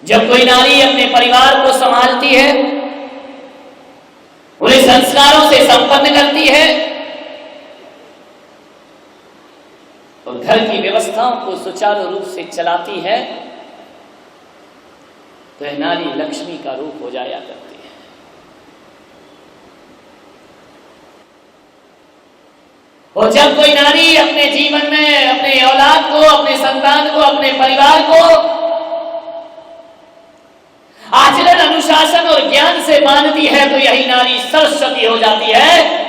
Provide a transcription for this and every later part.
जब कोई नारी अपने परिवार को संभालती है, उन्हें संस्कारों से संपन्न करती है और घर की व्यवस्थाओं को सुचारू रूप से चलाती है, तो यह नारी लक्ष्मी का रूप हो जाया करती है। और जब कोई नारी अपने जीवन में अपने औलाद को, अपने संतान को, अपने परिवार को आचरण, अनुशासन और ज्ञान से बांधती है, तो यही नारी सरस्वती हो जाती है।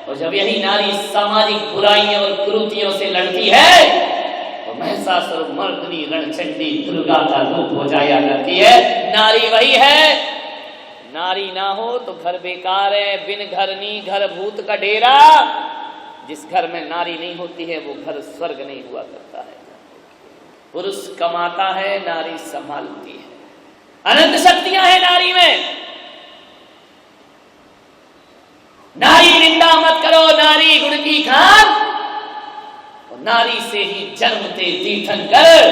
और जब यही नारी सामाजिक बुराइयों और कुरीतियों से लड़ती है, तो महिषासुर मर्दिनी रणचंडी दुर्गा का रूप हो जाया करती है। नारी वही है। नारी ना हो तो घर बेकार है। बिन घरनी घर भूत का डेरा। जिस घर में नारी नहीं होती है वो घर स्वर्ग नहीं हुआ करता है। पुरुष कमाता है, नारी संभालती है। अनंत शक्तियां हैं नारी में। नारी निंदा मत करो, नारी गुण की खान। और नारी से ही जन्मते तीर्थंकर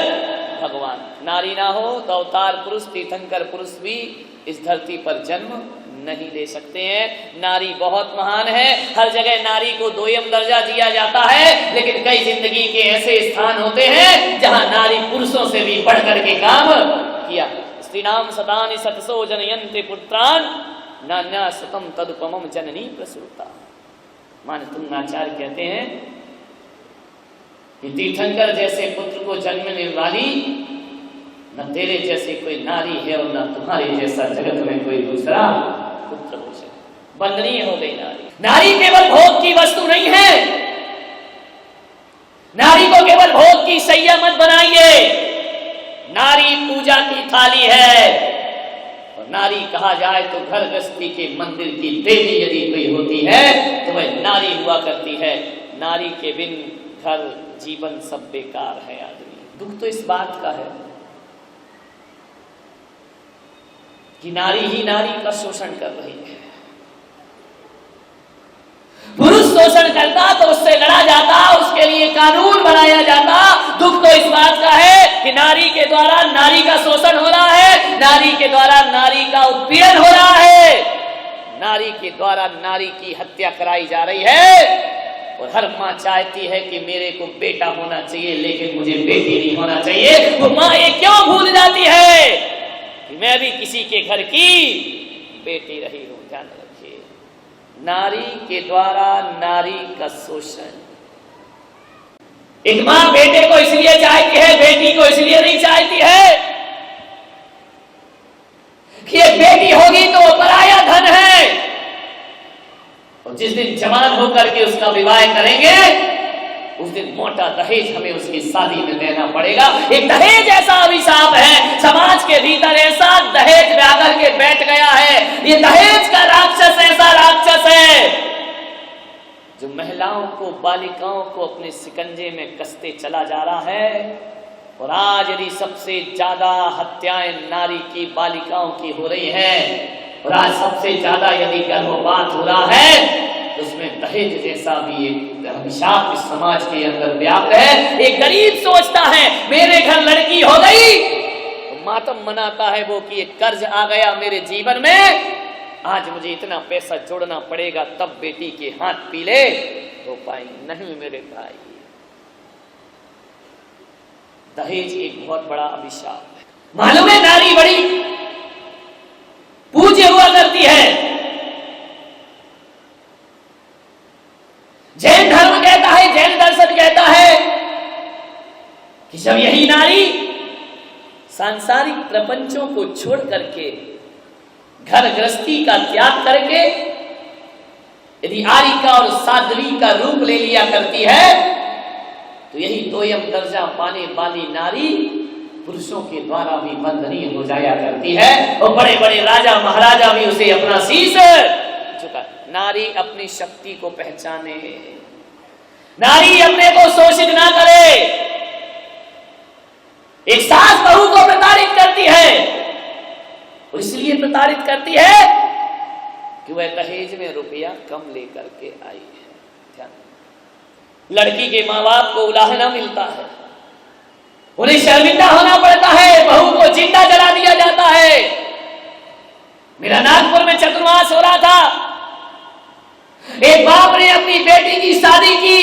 भगवान। नारी ना हो तो अवतार पुरुष, तीर्थंकर पुरुष भी इस धरती पर जन्म नहीं ले सकते हैं। नारी बहुत महान है। हर जगह नारी को दोयम दर्जा दिया जाता है, लेकिन कई जिंदगी के ऐसे स्थान होते हैं जहां नारी पुरुषों से भी बढ़कर के काम किया। स्त्रीणाम सतानि सतसो जनयन्ति पुत्रान् नान्या सतम तदुपमम जननी प्रसूता। मानतुंग आचार्य कहते हैं कि तीर्थंकर जैसे पुत्र को जन्मने वाली न तेरे जैसी कोई नारी है और न तुम्हारे जैसा जगत में कोई दूसरा पुत्र हो सके। वंदनीय हो गई नारी। नारी केवल भोग की वस्तु नहीं है। नारी को केवल भोग की शैया मत बनाइए। नारी पूजा की थाली है। और नारी कहा जाए तो घर गृहस्थी के मंदिर की देवी यदि कोई होती है तो वह नारी हुआ करती है। नारी के बिन घर जीवन सब बेकार है। आदमी दुख तो इस बात का है कि नारी ही नारी का शोषण कर रही है। पुरुष शोषण करता तो उससे लड़ा जाता, उसके लिए कानून बनाया जाता। दुख तो इस बात का है कि नारी के द्वारा नारी का शोषण हो रहा है, नारी के द्वारा नारी का उत्पीड़न हो रहा है, नारी के द्वारा नारी की हत्या कराई जा रही है। और हर माँ चाहती है कि मेरे को बेटा होना चाहिए, लेकिन मुझे बेटी नहीं होना चाहिए। वो माँ ये क्यों भूल जाती है कि मैं भी किसी के घर की बेटी रही हूं। ध्यान रखिए, नारी के द्वारा नारी का शोषण। एक मां बेटे को इसलिए चाहती है, बेटी को इसलिए नहीं चाहती है कि एक बेटी होगी तो वो पराया धन है। और जिस दिन जवान होकर के उसका विवाह करेंगे, उस दिन मोटा दहेज हमें उसकी शादी में देना पड़ेगा। एक दहेज ऐसा अभिशाप है समाज के भीतर, ऐसा दहेज में आकर के बैठ गया है। ये दहेज का राक्षस ऐसा राक्षस है जो महिलाओं को, बालिकाओं को अपने शिकंजे में कसते चला जा रहा है। और आज यदि सबसे ज्यादा हत्याएं नारी की, बालिकाओं की हो रही है, और आज सबसे ज्यादा यदि गर्भपात हो रहा है, उसमें दहेज जैसा भी एक अभिशाप इस समाज के अंदर व्याप्त है। एक गरीब सोचता है मेरे घर लड़की हो गई तो मातम मनाता है वो कि एक कर्ज आ गया मेरे जीवन में, आज मुझे इतना पैसा जोड़ना पड़ेगा तब बेटी के हाथ पीले हो पाएंगे। नहीं मेरे भाई, दहेज एक बहुत बड़ा अभिशाप है। मालूम है नारी बड़ी पूज्य हुआ करती है। जैन धर्म कहता है, जैन दर्शन कहता है कि जब यही नारी सांसारिक प्रपंचों को छोड़ करके, घर गृहस्थी का त्याग करके यदि आरिका और साध्वी का रूप ले लिया करती है, तो यही दोयम दर्जा पाने वाली नारी पुरुषों के द्वारा भी वंदनीय हो जाया करती है। और बड़े बड़े राजा महाराजा भी उसे अपना शीश झुका। नारी अपनी शक्ति को पहचाने, नारी अपने को शोषित ना करे। एक सास बहू को प्रताड़ित करती है, और इसलिए प्रताड़ित करती है कि वह दहेज में रुपया कम लेकर के आई है। लड़की के माँ बाप को उलाहना मिलता है, उन्हें शर्मिंदा होना पड़ता है, बहू को जिंदा जला दिया अपनी बेटी की शादी की,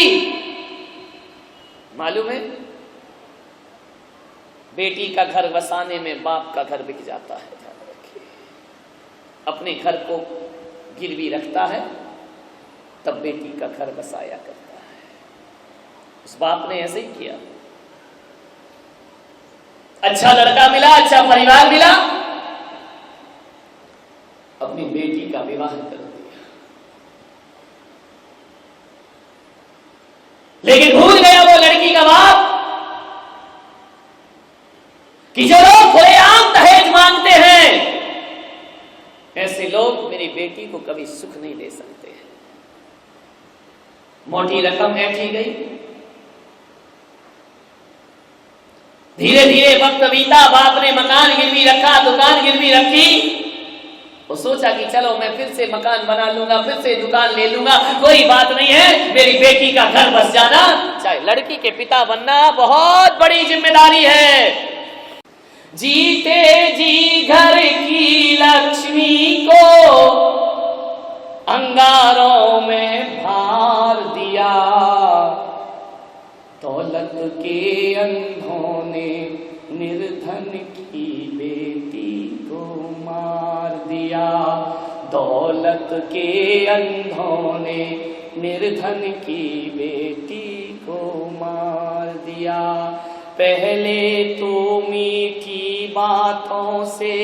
मालूम है बेटी का घर बसाने में बाप का घर बिक जाता है। ध्यान रखिए, अपने घर को गिरवी रखता है तब बेटी का घर बसाया करता है। उस बाप ने ऐसे ही किया। अच्छा लड़का मिला, अच्छा परिवार मिला, अपनी बेटी का विवाह कर दिया, लेकिन भूल गया वो लड़की का बाप कि जो लोग खुलेआम दहेज मांगते हैं, ऐसे लोग मेरी बेटी को कभी सुख नहीं दे सकते। मोटी रकम ऐंठी गई, धीरे धीरे वक्त बीता, बाप ने मकान गिरवी रखा, दुकान गिरवी रखी। वो सोचा कि चलो मैं फिर से मकान बना लूंगा, फिर से दुकान ले लूंगा, कोई बात नहीं है, मेरी बेटी का घर बस जाना चाहे। लड़की के पिता बनना बहुत बड़ी जिम्मेदारी है। जीते जी घर की लक्ष्मी को अंगारों में भार दिया, दौलत के अंधों ने निर्धन की बेटी को मार दिया, दौलत के अंधों ने निर्धन की बेटी को मार दिया। पहले तो मीठी बातों से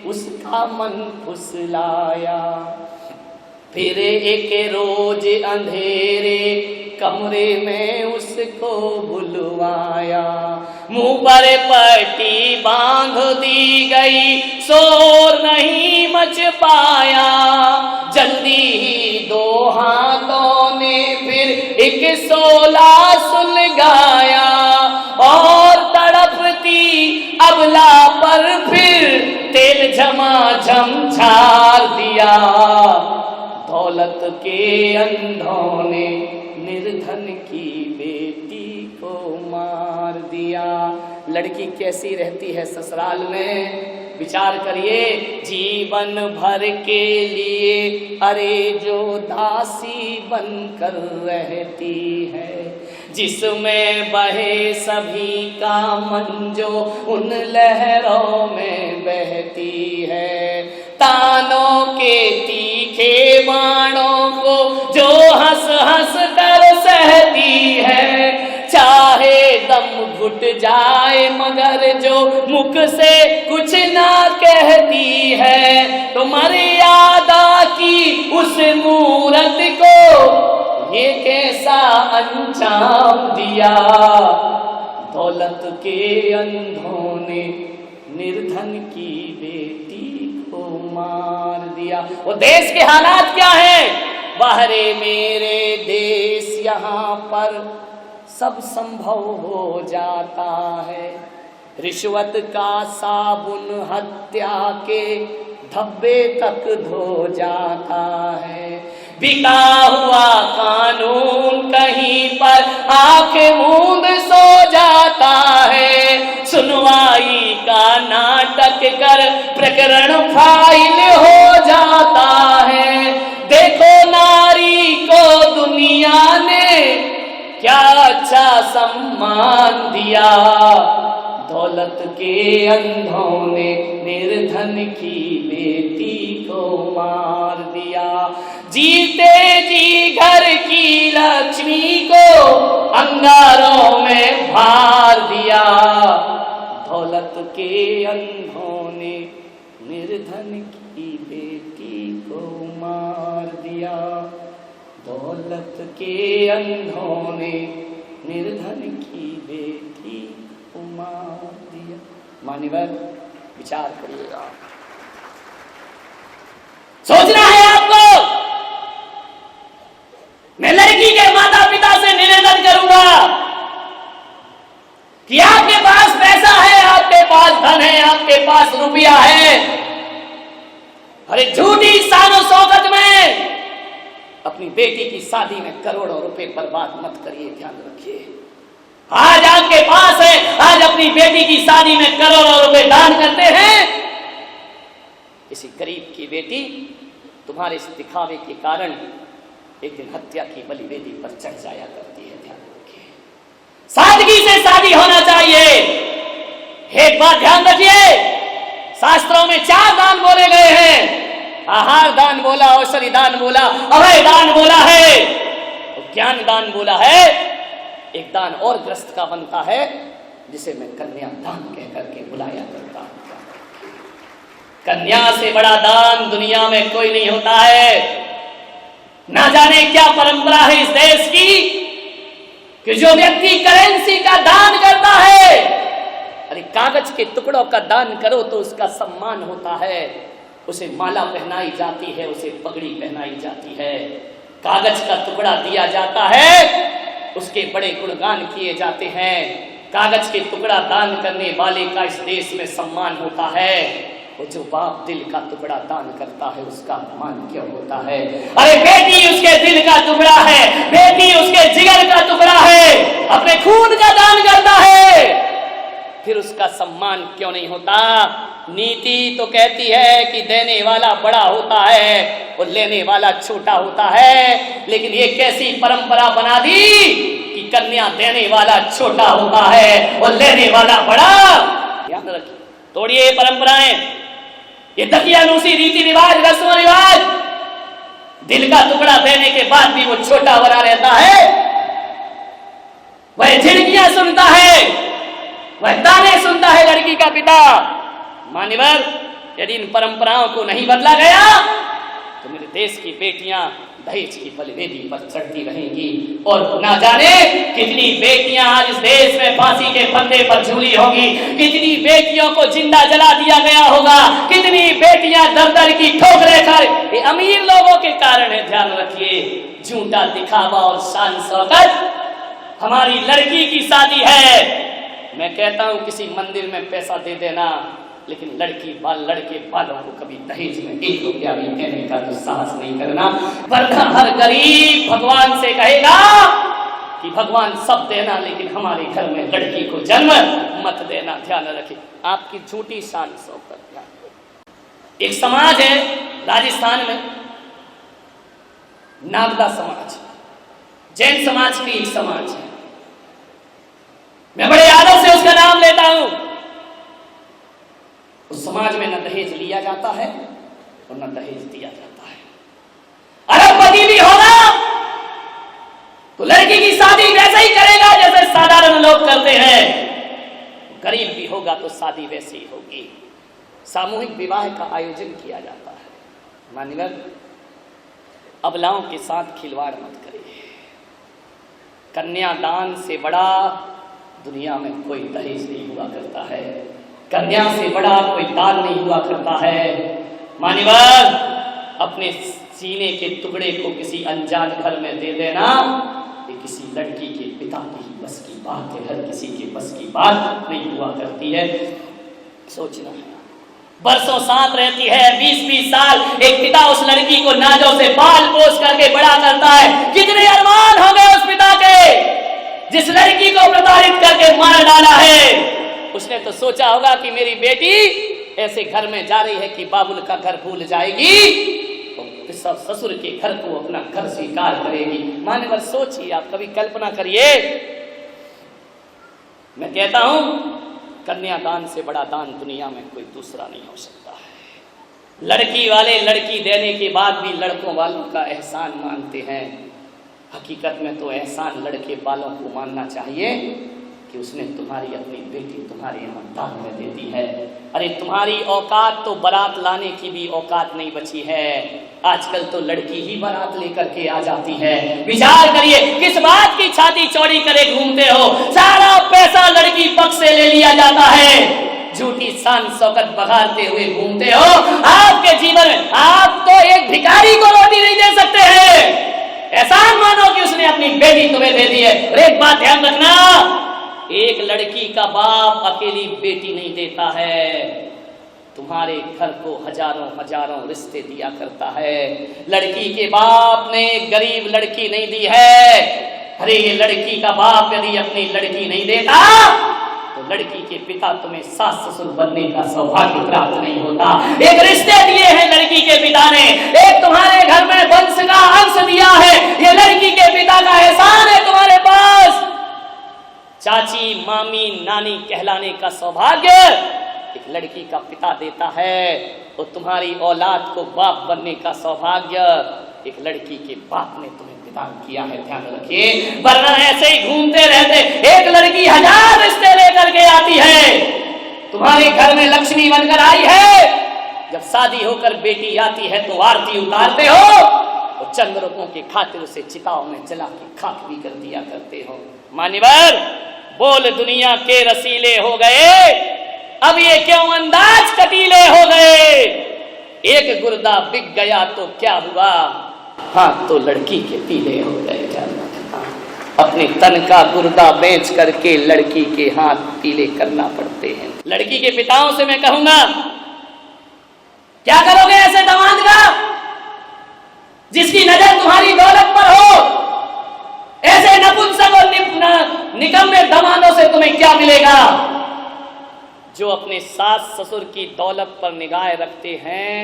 उसका मन फुसलाया, फिर एक रोज अंधेरे कमरे में उसको बुलवाया, मुंह पर पट्टी बांध दी गई, शोर नहीं मच पाया। जल्दी ही दो हाथों ने फिर एक सोला सुलगाया, और तड़पती अबला पर फिर तेल झमाझम झाड़ दिया। दौलत के अंधों ने निर्धन की बेटी को मार दिया। लड़की कैसी रहती है ससुराल में, विचार करिए। जीवन भर के लिए अरे जो दासी बनकर रहती है, जिसमें बहे सभी का मन जो उन लहरों में बहती है, तानों के तीखे बाणों को जो हंस हंस कर सहती है, चाहे दम घुट जाए मगर जो मुख से कुछ ना कहती है, तो मर्यादा की उस मूरत को ये कैसा अंजाम दिया। दौलत के अंधों ने निर्धन की बेटी को मार दिया। वो देश के हालात क्या हैं? बाहरे मेरे देश यहाँ पर सब संभव हो जाता है, रिश्वत का साबुन हत्या के धब्बे तक धो जाता है, बिका हुआ कानून कहीं पर आंखें मूंद सो जाता है, सुनवाई का नाटक कर प्रकरण फाइल हो जाता है। देखो नारी को दुनिया ने क्या अच्छा सम्मान दिया, दौलत के अंधों ने निर्धन की बेटी को मार दिया। जीते जी घर की लक्ष्मी को अंगारों में भार दिया, दौलत के अंधों ने निर्धन की बेटी को मार दिया, दौलत के अंधों ने निर्धन की बेटी को मार दिया। मान्यवर विचार करिएगा, सोचना है आपको। मैं लड़की के माता पिता से निवेदन करूंगा कि आपके पास पैसा है, आपके पास धन है, आपके पास रुपया है, अरे झूठी शानो शौकत में अपनी बेटी की शादी में करोड़ों रुपए बर्बाद मत करिए। ध्यान रखिए, आज आपके पास है, आज अपनी बेटी की शादी में करोड़ों रुपए दान करते हैं, किसी गरीब की बेटी तुम्हारे इस दिखावे के कारण एक दिन हत्या की बलिवेदी पर चढ़ जाया करती है। ध्यान रखिए, सादगी से शादी होना चाहिए। एक बात ध्यान रखिए, शास्त्रों में 4 दान बोले गए हैं। आहार दान बोला, औषधि दान बोला, अभय दान बोला है, और ज्ञान दान बोला है। एक दान और ग्रस्त का बनता है जिसे मैं कन्या दान कह करके बुलाया करता हूं। कन्या से बड़ा दान दुनिया में कोई नहीं होता है। ना जाने क्या परंपरा है इस देश की कि जो व्यक्ति करेंसी का दान करता है, अरे कागज के टुकड़ों का दान करो तो उसका सम्मान होता है, उसे माला पहनाई जाती है, उसे पगड़ी पहनाई जाती है। कागज का टुकड़ा दिया जाता है, उसके बड़े गुणगान किए जाते हैं। कागज के टुकड़ा दान करने वाले का इस देश में सम्मान होता है, और जो बाप दिल का टुकड़ा दान करता है उसका मान क्यों होता है? अरे बेटी उसके दिल का टुकड़ा है, बेटी उसके जिगर का टुकड़ा है, अपने खून का दान करता है, फिर उसका सम्मान क्यों नहीं होता? नीति तो कहती है कि देने वाला बड़ा होता है और लेने वाला छोटा होता है, लेकिन ये कैसी परंपरा बना दी कि कन्या देने वाला छोटा होता है और लेने वाला बड़ा। ध्यान रखिए, तोड़िए ये परंपराएं, ये दकियानूसी रीति रिवाज, रस्म रिवाज। दिल का टुकड़ा देने के बाद भी वो छोटा बना रहता है, वह झिड़कियां सुनता है, वह ताने सुनता है लड़की का पिता। मान्यवर, यदि इन परंपराओं को नहीं बदला गया तो मेरे देश की बेटियां दहेज की बलिवेदी पर चढ़ती रहेंगी, और ना जाने कितनी बेटियां आज इस देश में फांसी के फंदे पर झूली होगी, कितनी बेटियों को जिंदा जला दिया गया होगा, कितनी बेटियां दर-दर की ठोकरें खा रही। ये अमीर लोगों के कारण है। ध्यान रखिए, झूठा दिखावा और शान शौकत। हमारी लड़की की शादी है, मैं कहता हूं किसी मंदिर में पैसा दे देना, लेकिन लड़के बालों को कभी दहेज में 1 रुपया भी देने का तो साहस नहीं करना, वरना हर गरीब भगवान से कहेगा कि भगवान सब देना, लेकिन हमारे घर में लड़की को जन्म मत देना। ध्यान रखिए, आपकी झूठी शान शौकत। एक समाज है राजस्थान में, नागदा समाज, जैन समाज की एक समाज है। मैं बड़े आदर से उसका नाम लेता हूं। उस समाज में न दहेज लिया जाता है और न दहेज दिया जाता है। अरबपति भी होगा तो लड़की की शादी वैसे ही करेगा जैसे साधारण लोग करते हैं, गरीब भी होगा तो शादी वैसे ही होगी। सामूहिक विवाह का आयोजन किया जाता है। मान्यवर, अबलाओं के साथ खिलवाड़ मत करिए। कन्यादान से बड़ा दुनिया में कोई दहेज नहीं हुआ करता है, कन्या से बड़ा कोई दान नहीं हुआ करता है। मान्यवर, अपने सीने के टुकड़े को किसी अनजान घर में दे देना ये किसी लड़की के पिता की ही बस की बात है, हर किसी के बस की बात नहीं हुआ करती है। सोचना है, बरसों साथ रहती है, 20-20 साल एक पिता उस लड़की को नाजों से पाल पोस करके बड़ा करता है। कितने अरमान हो गए उस पिता के जिस लड़की को प्रताड़ित करके मार डाला है। उसने तो सोचा होगा कि मेरी बेटी ऐसे घर में जा रही है कि बाबुल का घर भूल जाएगी, तो सब ससुर के घर को अपना घर स्वीकार करेगी। मान्यवर, सोचिए, आप कभी कल्पना करिए। मैं कहता हूं कन्यादान से बड़ा दान दुनिया में कोई दूसरा नहीं हो सकता है। लड़की वाले लड़की देने के बाद भी लड़कों वालों का एहसान मानते हैं। हकीकत में तो एहसान लड़के वालों को मानना चाहिए कि उसने तुम्हारी अपनी बेटी तुम्हारे यहाँ दान में दे दी है। अरे तुम्हारी औकात तो बारात लाने की भी औकात नहीं बची है। आजकल तो लड़की ही बारात लेकर के आ जाती है। विचार करिए, किस बात की छाती चौड़ी करे घूमते हो? सारा पैसा लड़की पक्ष से ले लिया जाता है। झूठी शान शौकत बघारते हुए घूमते हो। आपके जीवन में आप तो एक भिखारी को रोटी नहीं दे सकते हैं। एहसान मानो कि उसने अपनी बेटी तुम्हें दे दी है। और एक बात ध्यान रखना, एक लड़की का बाप अकेली बेटी नहीं देता है, तुम्हारे घर को हजारों हजारों रिश्ते दिया करता है। लड़की के बाप ने गरीब लड़की नहीं दी है। अरे ये लड़की का बाप यदि अपनी लड़की नहीं देता तो लड़की के पिता तुम्हें सास ससुर बनने का सौभाग्य प्राप्त नहीं होता। एक रिश्ते दिए हैं लड़की लड़की के पिता ने, एक तुम्हारे घर में वंश का अंश दिया है, ये लड़की के पिता का एहसान है तुम्हारे पास। चाची, मामी, नानी कहलाने का सौभाग्य एक लड़की का पिता देता है, और तुम्हारी औलाद को बाप बनने का सौभाग्य एक लड़की के बाप ने तुम्हें प्रदान किया है। ध्यान रखिए, वरना ऐसे ही घूमते रहते, एक लड़की 1000 रिश्ते लेकर के आती है, तुम्हारे घर में लक्ष्मी बनकर आई है, जब शादी होकर बेटी आती है तो आरती उतारते हो और चंद रुपयों के खातिर उसे चिताओं में जला के खाक भी कर दिया करते हो। मान्यवर, बोल दुनिया के रसीले हो गए, अब ये क्यों अंदाज कटीले हो गए। एक गुर्दा बिक गया तो क्या हुआ, हाँ तो लड़की के पीले हो गए। अपने तन का गुर्दा बेच करके लड़की के हाथ पीले करना पड़ते हैं। लड़की के पिताओं से मैं कहूंगा, क्या करोगे ऐसे दामाद का जिसकी नजर तुम्हारी दौलत पर हो। ऐसे नपुंसक और निकम्मे दामादों से तुम्हें क्या मिलेगा। जो अपने सास ससुर की दौलत पर निगाह रखते हैं,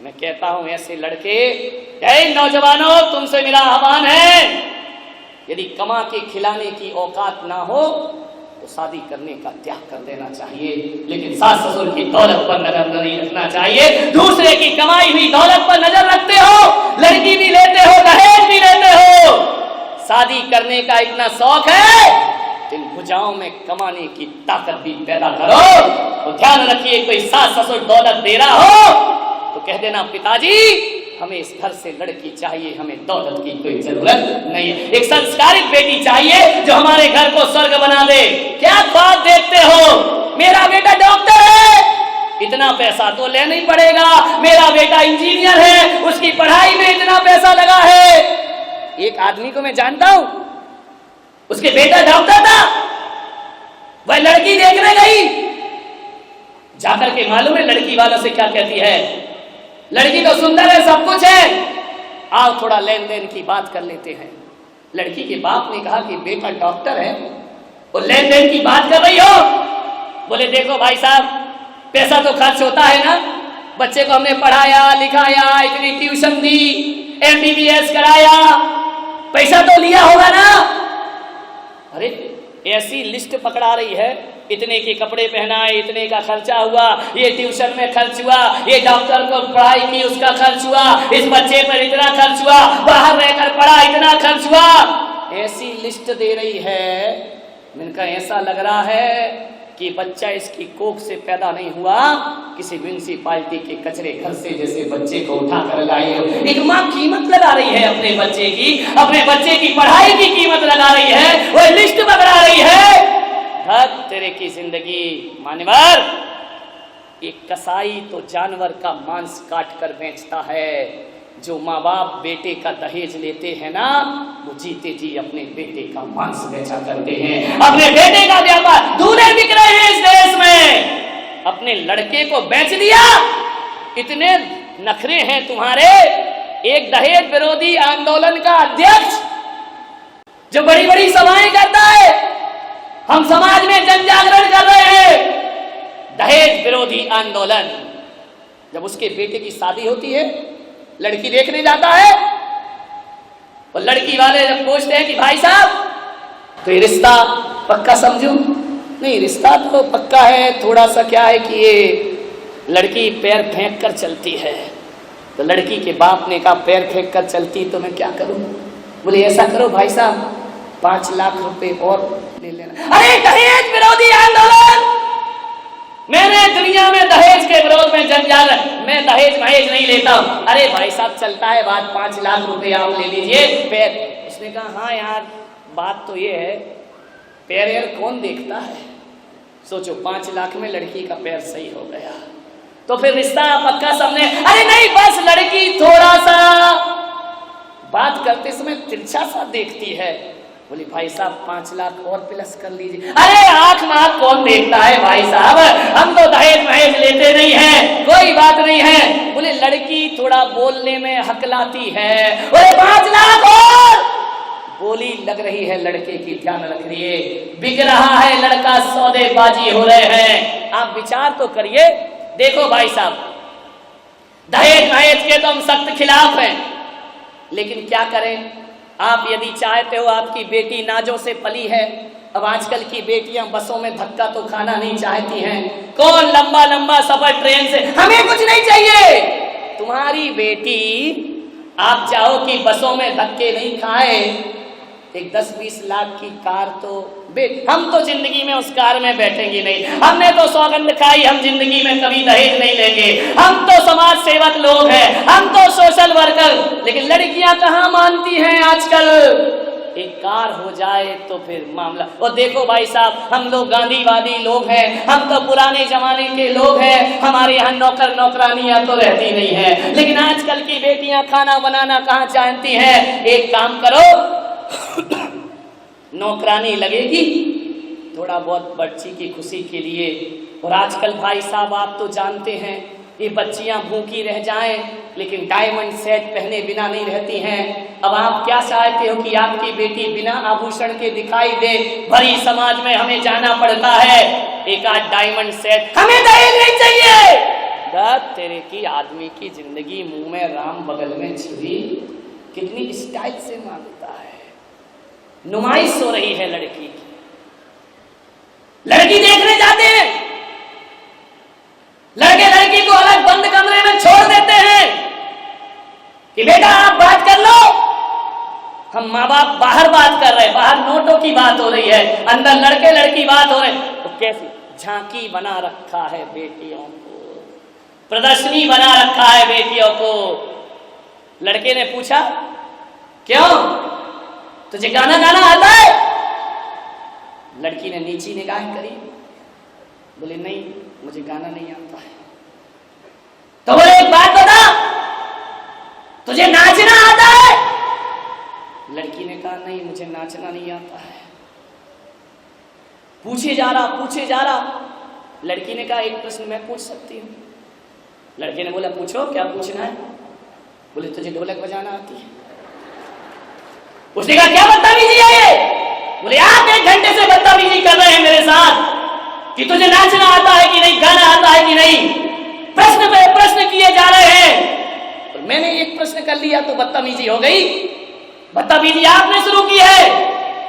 मैं कहता हूं ऐसे लड़के, नौजवानों तुमसे मेरा आह्वान है, यदि कमा के खिलाने की औकात ना हो तो शादी करने का त्याग कर देना चाहिए, लेकिन सास ससुर की दौलत पर नजर नहीं रखना चाहिए। दूसरे की कमाई हुई दौलत पर नजर रखते हो, लड़की भी लेते हो, दहेज भी लेते हो, शादी करने का इतना शौक है, इन भुजाओं में कमाने की ताकत भी पैदा करो। तो ध्यान रखिए, कोई सास ससुर दौलत दे रहा हो तो कह देना, पिताजी हमें इस घर से लड़की चाहिए, हमें दौलत की कोई जरूरत नहीं है। एक संस्कारित बेटी चाहिए जो हमारे घर को स्वर्ग बना दे। क्या बात देखते हो, मेरा बेटा डॉक्टर है, इतना पैसा तो लेना ही पड़ेगा, मेरा बेटा इंजीनियर है, उसकी पढ़ाई में इतना पैसा लगा है। एक आदमी को मैं जानता हूं, उसके बेटा डॉक्टर था, वह लड़की देखने गई, जाकर के मालूम है लड़की वालों से क्या कहती है, लड़की तो सुंदर है, सब कुछ है, आओ थोड़ा लेन देन की बात कर लेते हैं। लड़की के बाप ने कहा कि बेटा डॉक्टर है और लेन देन की बात कर रही हो। बोले देखो भाई साहब, पैसा तो खर्च होता है ना, बच्चे को हमने पढ़ाया लिखाया, इतनी ट्यूशन दी, MBBS कराया, पैसा तो लिया होगा ना। अरे ऐसी लिस्ट पकड़ा रही है, इतने के कपड़े पहनाए, इतने का खर्चा हुआ, ये ट्यूशन में खर्च हुआ, ये डॉक्टर को पढ़ाई की उसका खर्च हुआ, इस बच्चे पर इतना खर्च हुआ, बाहर रहकर पढ़ा इतना खर्च हुआ, ऐसी लिस्ट दे रही है। इनका ऐसा लग रहा है कि बच्चा इसकी कोख से पैदा नहीं हुआ, किसी म्यूनिसिपालिटी के कचरे घर से जैसे बच्चे को उठा कर लाई हो। एक माँ कीमत लगा रही है अपने बच्चे की, अपने बच्चे की पढ़ाई की कीमत लगा रही है, वो लिस्ट पकड़ा रही है। तेरे की जिंदगी। मान्यवर, एक कसाई तो जानवर का मांस काट कर बेचता है, जो माँ बाप बेटे का दहेज लेते हैं ना, वो जीते जी अपने बेटे का मांस बेचा करते हैं, अपने बेटे का व्यापार दूल्हे बिक रहे हैं इस देश में। अपने लड़के को बेच दिया, इतने नखरे हैं तुम्हारे। एक दहेज विरोधी आंदोलन का अध्यक्ष जो बड़ी बड़ी सभाएं करता है, हम समाज में जन जागरण कर रहे हैं, दहेज विरोधी आंदोलन, जब उसके बेटे की शादी होती है, लड़की देखने जाता है, और लड़की वाले जब पूछते हैं कि भाई साहब तो ये रिश्ता पक्का समझूं? नहीं, रिश्ता तो पक्का है, थोड़ा सा क्या है कि ये लड़की पैर फेंक कर चलती है। तो लड़की के बाप ने कहा पैर फेंक कर चलती तो मैं क्या करूं? बोले ऐसा करो भाई साहब, 5 लाख रुपए और ले लेना। अरे दहेज विरोधी आंदोलन, मैंने दुनिया में दहेज के विरोध में जन जागरण, मैं दहेज महेज नहीं लेता हूं। अरे भाई साहब चलता है बात, 5 लाख रुपए आप ले लीजिए पैर। उसने कहा हाँ यार बात तो ये है, पैर यार कौन देखता है, सोचो 5 लाख में लड़की का पैर सही हो गया तो फिर रिश्ता पक्का समझे। अरे नहीं, बस लड़की थोड़ा सा बात करते समय तिरछा सा देखती है। बोली भाई साहब 5 लाख और प्लस कर लीजिए। अरे आंख में आंख कौन देखता है भाई साहब, हम तो दहेज महेज लेते नहीं हैं, कोई बात नहीं है। बोले लड़की थोड़ा बोलने में हकलाती है। बोले 5 लाख और, बोली लग रही है लड़के की, ध्यान रखिए, बिक रहा है लड़का, सौदेबाजी हो रहे हैं। आप विचार तो करिए। देखो भाई साहब, दहेज महेज के तो हम सख्त खिलाफ हैं, लेकिन क्या करें। आप यदि चाहते हो, आपकी बेटी नाजों से पली है। अब आजकल की बेटियां बसों में धक्का तो खाना नहीं चाहती हैं। कौन लंबा लंबा सफर ट्रेन से, हमें कुछ नहीं चाहिए। तुम्हारी बेटी आप चाहो कि बसों में धक्के नहीं खाए, एक 10-20 लाख की कार तो हम तो जिंदगी में उस कार में बैठेंगे नहीं। हमने तो सौगंध खाई, हम जिंदगी में कभी दहेज नहीं लेंगे। हम तो समाज सेवक लोग हैं, हम तो सोशल वर्कर। लेकिन लड़कियां कहाँ मानती हैं आजकल। एक कार हो जाए तो फिर मामला। और देखो भाई साहब, हम लोग गांधीवादी लोग हैं, हम तो पुराने जमाने के लोग हैं। हमारे यहाँ नौकर नौकरानियां तो रहती नहीं है, लेकिन आजकल की बेटियां खाना बनाना कहाँ जानती हैं। एक काम करो, नौकरानी लगेगी थोड़ा बहुत बच्ची की खुशी के लिए। और आजकल भाई साहब आप तो जानते हैं, ये बच्चियां भूखी रह जाएं लेकिन डायमंड सेट पहने बिना नहीं रहती हैं। अब आप क्या चाहते हो कि आपकी बेटी बिना आभूषण के दिखाई दे। भरी समाज में हमें जाना पड़ता है, एक आध डायमंड सेट, हमें दहेज नहीं चाहिए। तेरे की आदमी की जिंदगी, मुंह में राम बगल में छुरी, कितनी स्टाइल से मांगता है। नुमाइश हो रही है लड़की की। लड़की देखने जाते हैं, लड़के लड़की को अलग बंद कमरे में छोड़ देते हैं कि बेटा आप बात कर लो। हम माँ बाप बाहर बात कर रहे हैं, बाहर नोटों की बात हो रही है, अंदर लड़के लड़की बात हो रहे हैं। तो कैसी झांकी बना रखा है बेटियों को, प्रदर्शनी बना रखा है बेटियों को। लड़के ने पूछा क्यों, तुझे गाना गाना आता है। लड़की ने नीची निगाह करी, बोले नहीं मुझे गाना नहीं आता है। तो बोले एक बात बता, तुझे नाचना आता है। लड़की ने कहा नहीं मुझे नाचना नहीं आता है। पूछे जा रहा। लड़की ने कहा एक प्रश्न मैं पूछ सकती हूँ। लड़के ने बोला पूछो क्या पूछना है। बोले तुझे ढोलक बजाना आती है। उसने कहा क्या बदतमीजी है ये। बोले आप 1 घंटे से बदतमीजी कर रहे हैं मेरे साथ कि तुझे नाचना आता है कि नहीं, गाना आता है कि नहीं। प्रश्न पे प्रश्न किए जा रहे हैं, तो मैंने एक प्रश्न कर लिया तो बदतमीजी हो गई। बदतमीजी आपने शुरू की है।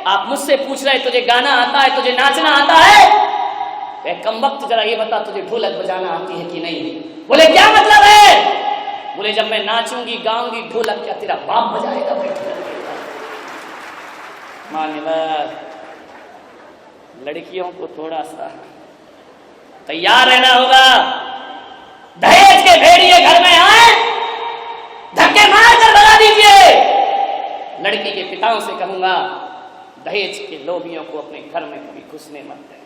आप मुझसे पूछ रहे तुझे गाना आता है, तुझे नाचना आता है। कमबख्त जरा ये बता तुझे ढोलक बजाना आती है कि नहीं। बोले क्या मतलब है। बोले जब मैं नाचूंगी गाऊंगी ढोलक क्या तेरा बाप बजाएगा। मान्यवर, लड़कियों को थोड़ा सा तैयार रहना होगा। दहेज के भेड़िए घर में आए, धक्के मार कर भगा दीजिए। लड़की के पिताओं से कहूंगा दहेज के लोभियों को अपने घर में कभी घुसने मत देना।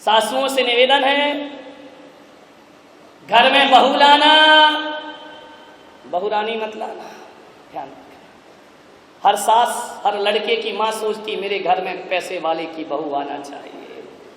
सासुओं से निवेदन है, घर में बहू लाना, बहुरानी मत लाना। ध्यान रखना। हर सास, हर लड़के की मां सोचती मेरे घर में पैसे वाले की बहू आना चाहिए।